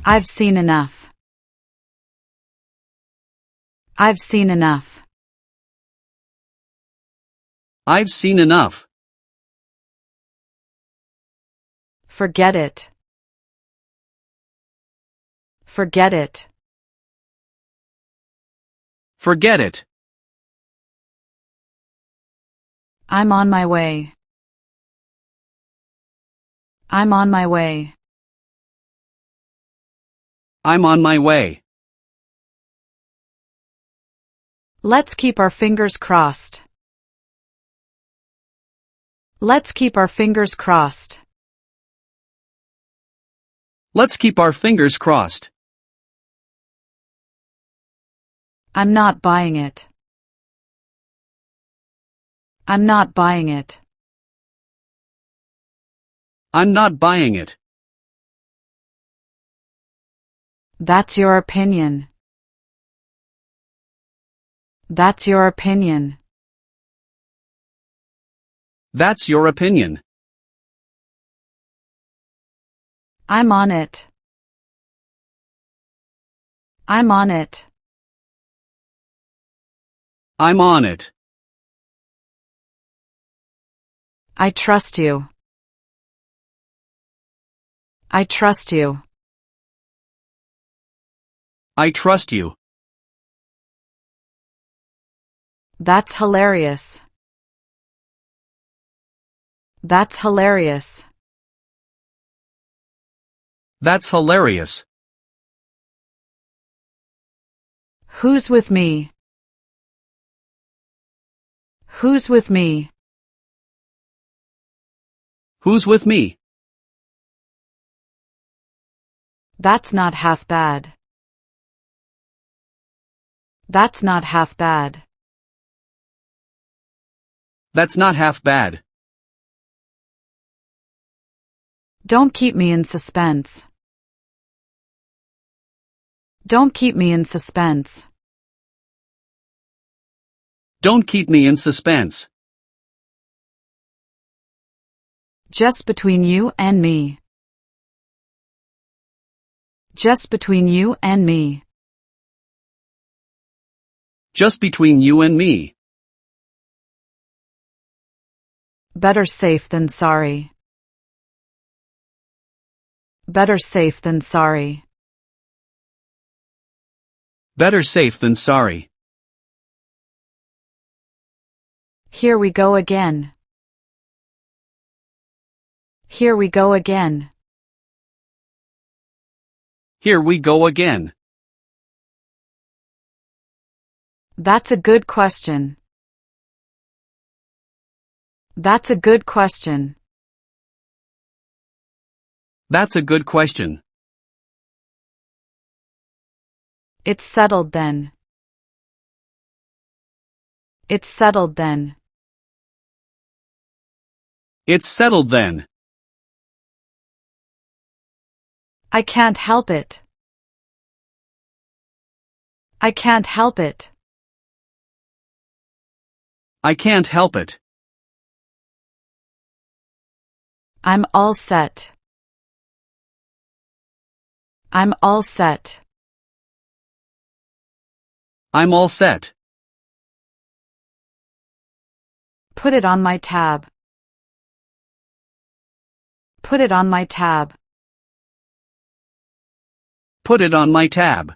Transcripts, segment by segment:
I've seen enough. I've seen enough. I've seen enough. Forget it. Forget it. Forget it. I'm on my way. I'm on my way. I'm on my way. Let's keep our fingers crossed. Let's keep our fingers crossed. Let's keep our fingers crossed. I'm not buying it. I'm not buying it. I'm not buying it. That's your opinion. That's your opinion. That's your opinion. I'm on it. I'm on it. I'm on it. I trust you. I trust you. I trust you. That's hilarious. That's hilarious. That's hilarious. Who's with me? Who's with me? Who's with me? That's not half bad. That's not half bad. That's not half bad. Don't keep me in suspense. Don't keep me in suspense. Don't keep me in suspense. Just between you and me. Just between you and me. Just between you and me. Better safe than sorry. Better safe than sorry. Better safe than sorry. Here we go again. Here we go again. Here we go again. That's a good question. That's a good question. That's a good question. It's settled then. It's settled then. It's settled then. I can't help it. I can't help it. I can't help it. I'm all set. I'm all set. I'm all set. Put it on my tab. Put it on my tab. Put it on my tab.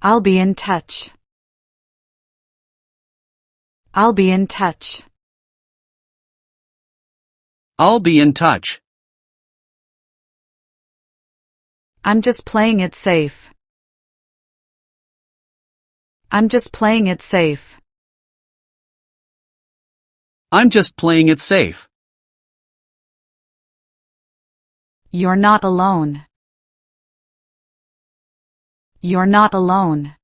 I'll be in touch. I'll be in touch. I'll be in touch. I'm just playing it safe. I'm just playing it safe. I'm just playing it safe. You're not alone. You're not alone.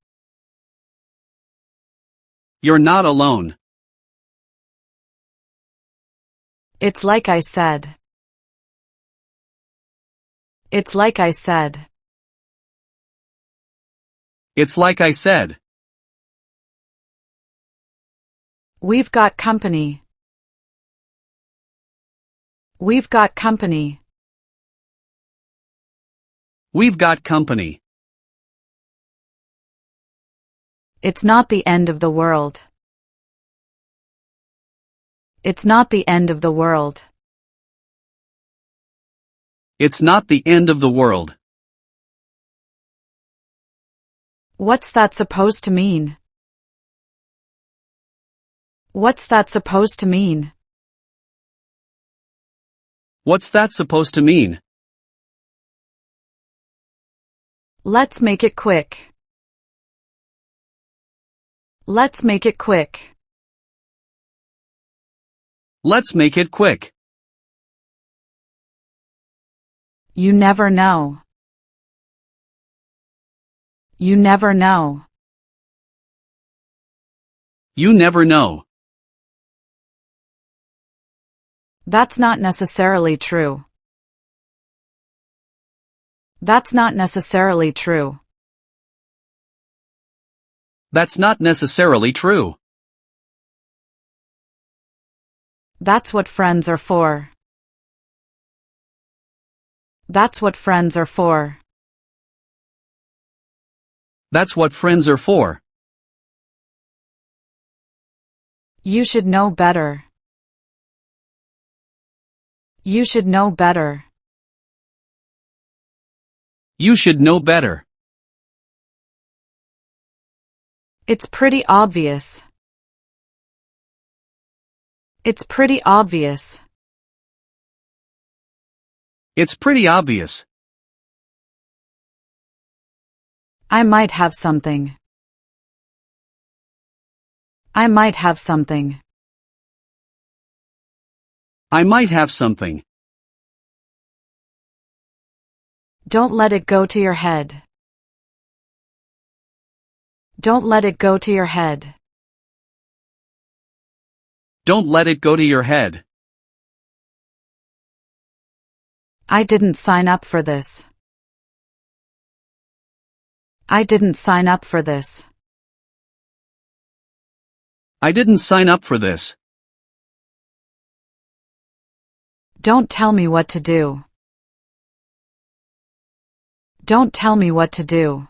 You're not alone. It's like I said. It's like I said. It's like I said. We've got company. We've got company. We've got company. It's not the end of the world. It's not the end of the world. It's not the end of the world. What's that supposed to mean? What's that supposed to mean? What's that supposed to mean? Let's make it quick. Let's make it quick. Let's make it quick. You never know. You never know. You never know. That's not necessarily true. That's not necessarily true. That's not necessarily true. That's what friends are for. That's what friends are for. That's what friends are for. You should know better. You should know better. You should know better. It's pretty obvious. It's pretty obvious. It's pretty obvious. I might have something. I might have something. I might have something. Don't let it go to your head. Don't let it go to your head. Don't let it go to your head. I didn't sign up for this. I didn't sign up for this. I didn't sign up for this. Don't tell me what to do. Don't tell me what to do.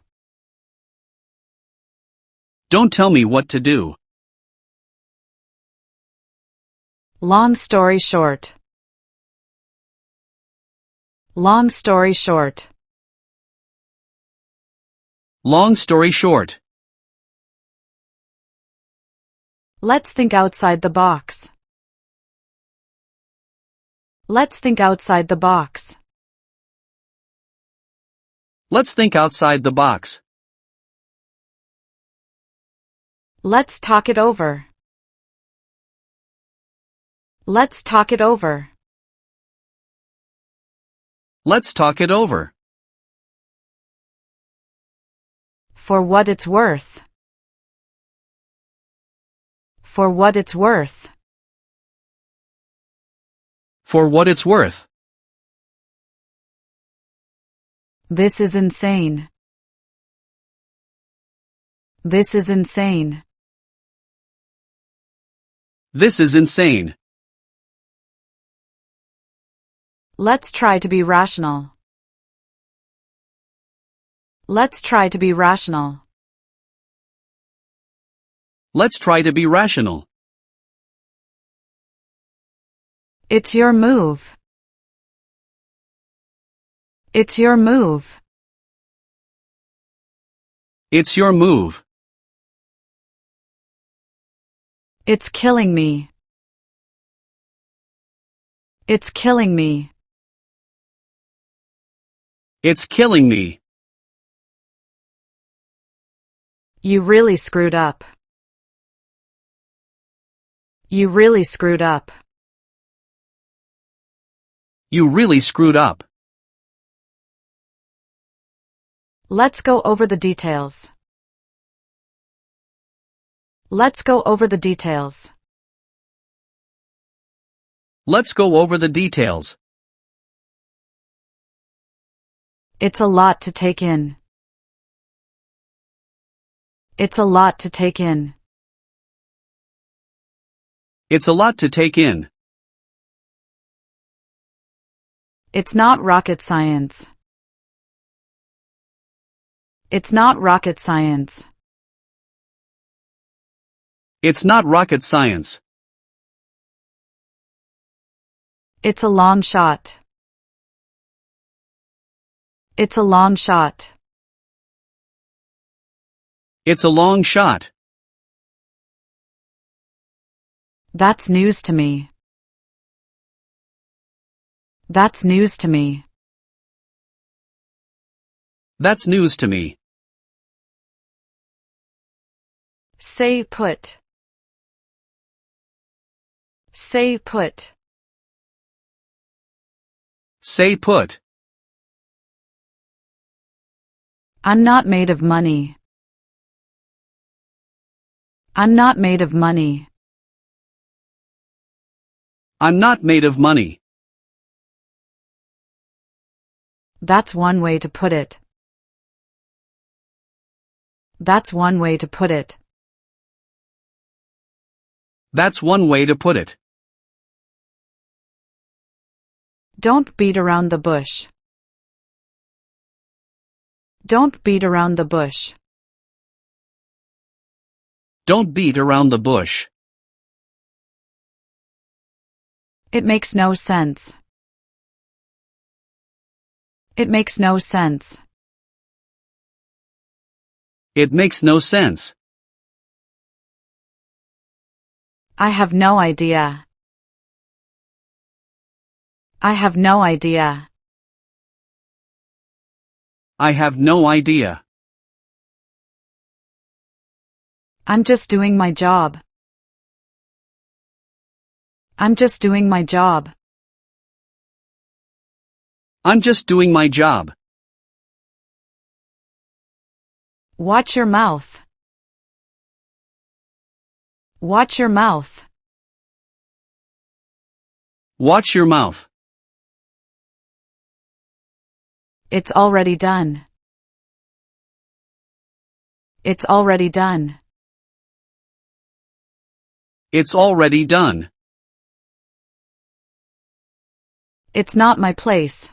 Don't tell me what to do. Long story short. Long story short. Long story short. Let's think outside the box. Let's think outside the box. Let's think outside the box. Let's talk it over. Let's talk it over. Let's talk it over. For what it's worth. For what it's worth. For what it's worth. This is insane. This is insane. This is insane. Let's try to be rational. Let's try to be rational. Let's try to be rational. It's your move. It's your move. It's your move. It's killing me. It's killing me. It's killing me. You really screwed up. You really screwed up. You really screwed up. Let's go over the details. Let's go over the details. Let's go over the details. It's a lot to take in. It's a lot to take in. It's a lot to take in. It's not rocket science. It's not rocket science. It's not rocket science. It's a long shot. It's a long shot. It's a long shot. That's news to me. That's news to me. That's news to me. Stay put. Stay put. Stay put. I'm not made of money. I'm not made of money. I'm not made of money. That's one way to put it. That's one way to put it. That's one way to put it. Don't beat around the bush. Don't beat around the bush. Don't beat around the bush. It makes no sense. It makes no sense. It makes no sense. I have no idea. I have no idea. I have no idea. I'm just doing my job. I'm just doing my job. I'm just doing my job. Watch your mouth. Watch your mouth. Watch your mouth. It's already done. It's already done. It's already done. It's not my place.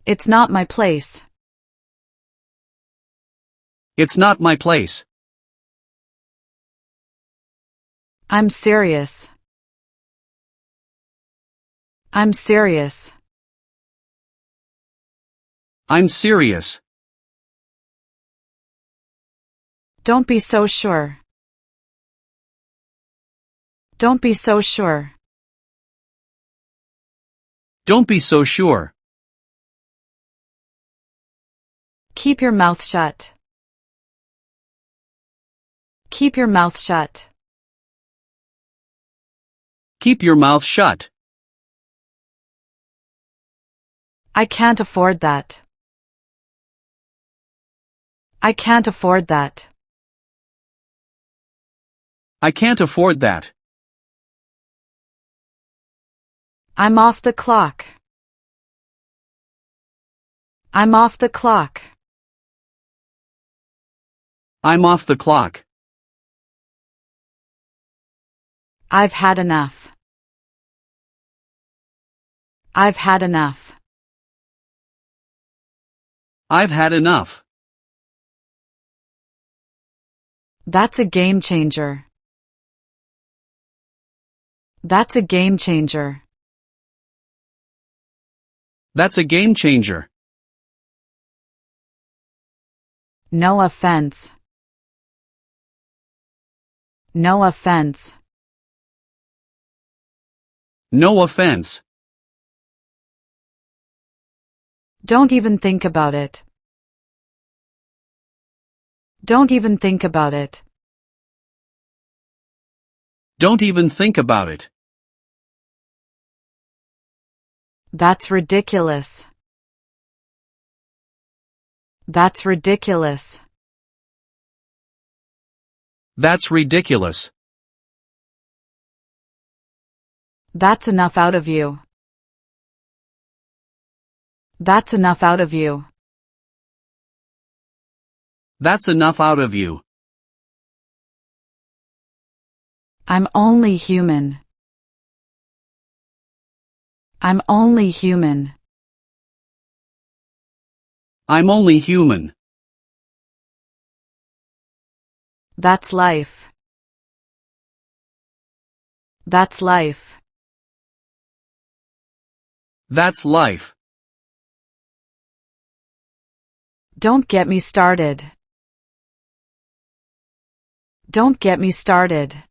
It's not my place. It's not my place. I'm serious. I'm serious. I'm serious. Don't be so sure. Don't be so sure. Don't be so sure. Keep your mouth shut. Keep your mouth shut. Keep your mouth shut. I can't afford that. I can't afford that. I can't afford that. I'm off the clock. I'm off the clock. I'm off the clock. I've had enough. I've had enough. I've had enough. That's a game changer. That's a game changer. That's a game changer. No offense. No offense. No offense. Don't even think about it. Don't even think about it. Don't even think about it. That's ridiculous. That's ridiculous. That's ridiculous. That's enough out of you. That's enough out of you. That's enough out of you. I'm only human. I'm only human. I'm only human. That's life. That's life. That's life. Don't get me started. Don't get me started.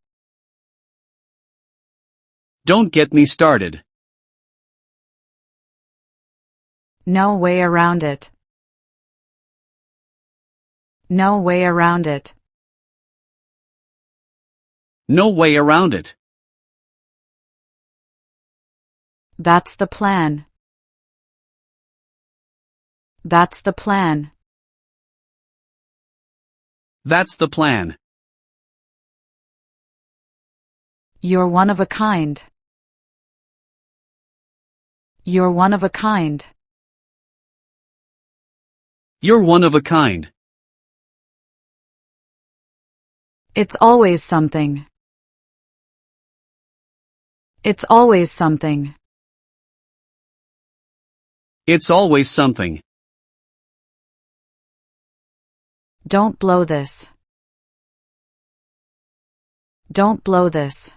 Don't get me started. No way around it. No way around it. No way around it. That's the plan. That's the plan. That's the plan. You're one of a kind. You're one of a kind. You're one of a kind. It's always something. It's always something. It's always something. Don't blow this. Don't blow this.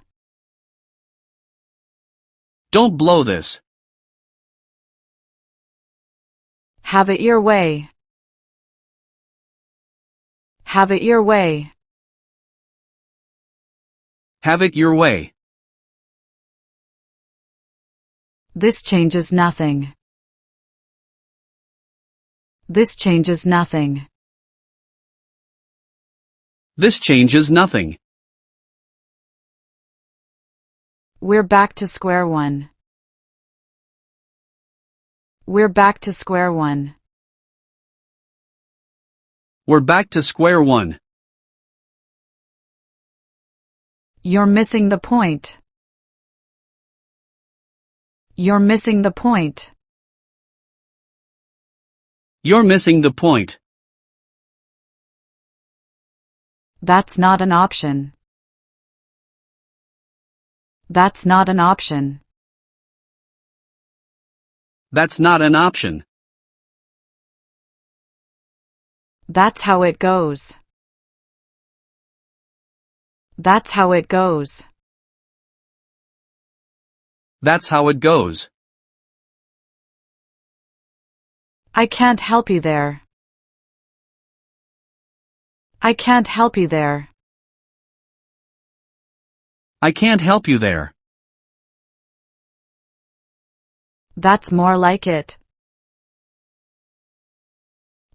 Don't blow this. Have it your way. Have it your way. Have it your way. This changes nothing. This changes nothing. This changes nothing. We're back to square one. We're back to square one. We're back to square one. You're missing the point. You're missing the point. You're missing the point. That's not an option. That's not an option. That's not an option. That's how it goes. That's how it goes. That's how it goes. I can't help you there. I can't help you there. I can't help you there. That's more like it.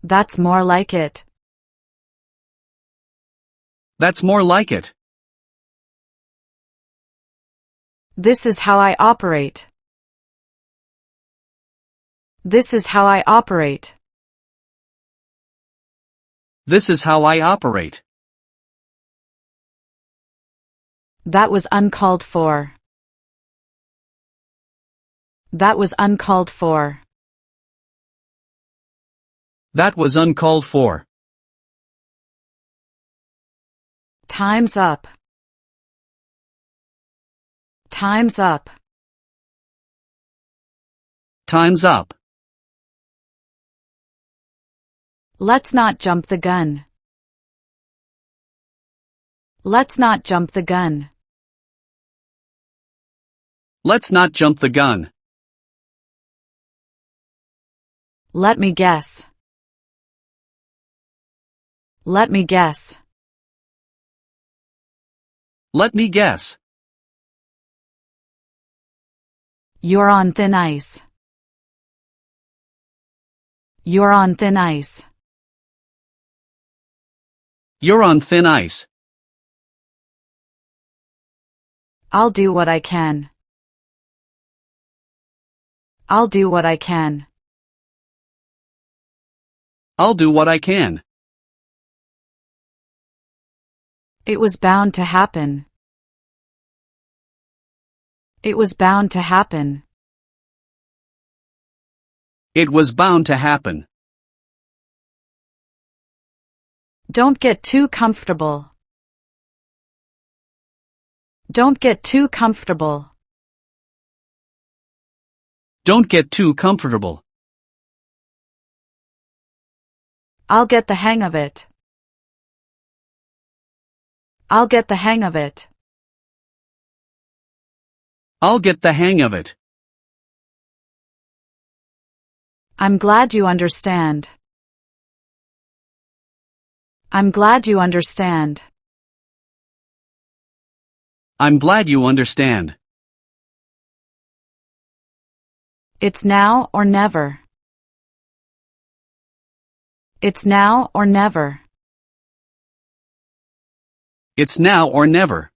That's more like it. That's more like it. This is how I operate. This is how I operate. This is how I operate. That was uncalled for. That was uncalled for. That was uncalled for. Time's up. Time's up. Time's up. Let's not jump the gun. Let's not jump the gun. Let's not jump the gun. Let me guess. Let me guess. Let me guess. You're on thin ice. You're on thin ice. You're on thin ice. I'll do what I can. I'll do what I can. I'll do what I can. It was bound to happen. It was bound to happen. It was bound to happen. Don't get too comfortable. Don't get too comfortable. Don't get too comfortable. I'll get the hang of it. I'll get the hang of it. I'll get the hang of it. I'm glad you understand. I'm glad you understand. I'm glad you understand. It's now or never. It's now or never. It's now or never.